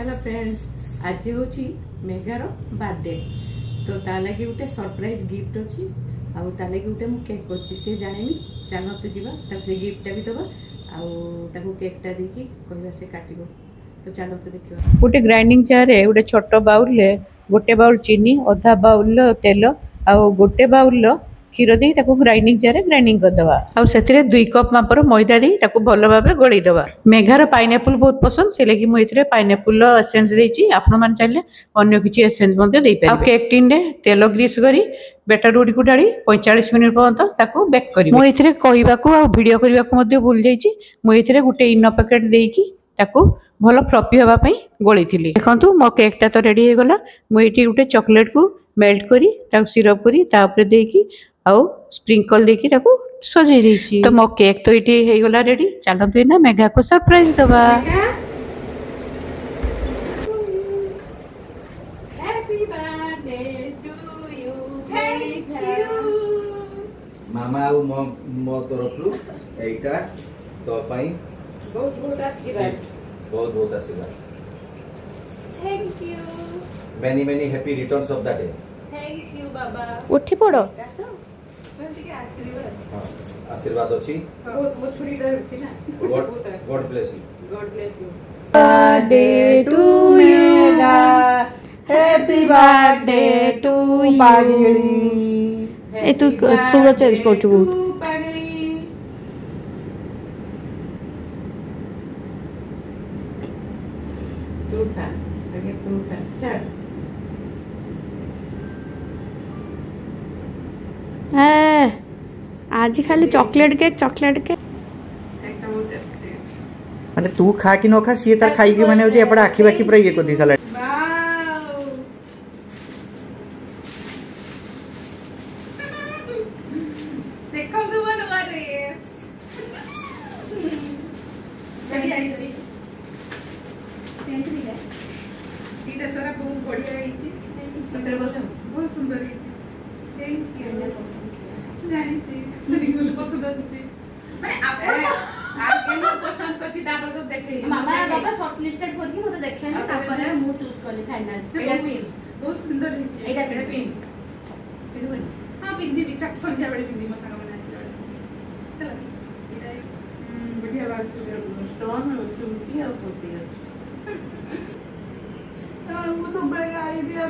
Hello friends, आज हूँ मेघार birthday तो ता लगी गोटे सरप्राइज गिफ्ट अच्छी आउ ता लगी गोटे मु केक करछि से जानेनी चलतु जीवा तब से गिफ्टटा भी दबा आउ केकटा देकी कहबा से काटिबो तो चलतु देखिबा। गोटे ग्राइंडिंग जार रे गोटे छोट बाउल रे गोटे बाउल चीनी अधा बाउल तेल आउ गोटे बाउल क्षीर दे ग्राइंडिंग जार ग्राइंडिंग करदे आउ से 2 कप मापर मैदा दे भल भाव गोलैदबा। मेघार पाइनएप्पल बहुत पसंद से लगी मुझे पाइनएप्पल एसेंस देछि आपण मान चाहिए अन्य किसी एसेंस दे पारे। केक टिन रे तेल ग्रीस करी बेटर गुडी को डाली 45 मिनिट पर्यंत ताको बेक करी। मु एथिरे कहबाकू आ वीडियो करबाकू मध्ये भूल जाइछि। मु एथिरे गुटे इनो पैकेट देकी ताको भल फ्लफी होबा पई गोळी थिली। देखंतु मो केकटा तो रेडी हे गला। मु एठी गुटे चॉकलेट को मेल्ट करी ताको सिरप करी ता ऊपर देकी आउ स्प्रिंकल देकी ताको सजाई देछि। तो मो केक तो एठी हे गला रेडी। चलतु ना मेघा को सरप्राइज दबा। मामा और मो तरफ एटा तो पाई बहुत बहुत आशीर्वाद। बहुत बहुत आशीर्वाद। Thank you. Many many happy returns of the day. Thank you बाबा। उठी पड़ो। आशीर्वाद अच्छी बहुत बहुत छुरी रहछि ना। God bless you. God bless you. Birthday to you. Happy birthday to पागली। ए तू सूरज चेंज कर चुकू। चूटा आगे चूटा चल। आज खाली चॉकलेट केक एकटा बहुत टेस्टी अछि। माने तू खा कि न खा सी तार खाई के माने होजे एपडा आखी बाकी पूरा ये कर दी साला। वाओ देखो तू वन ड्रेस बढ़िया आइछि। इटा सारा बहुत बढ़िया आइछि। सुंदर बोल बहुत सुंदर आइछि। Thank you. जानि छी सनी को पसंद आछि माने आप केनो पसंद करछि तापर तो देखै मामा बाबा शॉर्ट लिस्टेड करके मते देखैनी तापर मु चूज करली फाइनल। एटा पिन बहुत सुंदर हिछि। एटा पिन पिन हां पिंदी बिचाक संध्या बेले पिंदी म संग माने आसी चला एटा बढ़िया लागछ। स्टोन चुमकी और पोती अछि। तो मु सब बड़े आई दिया।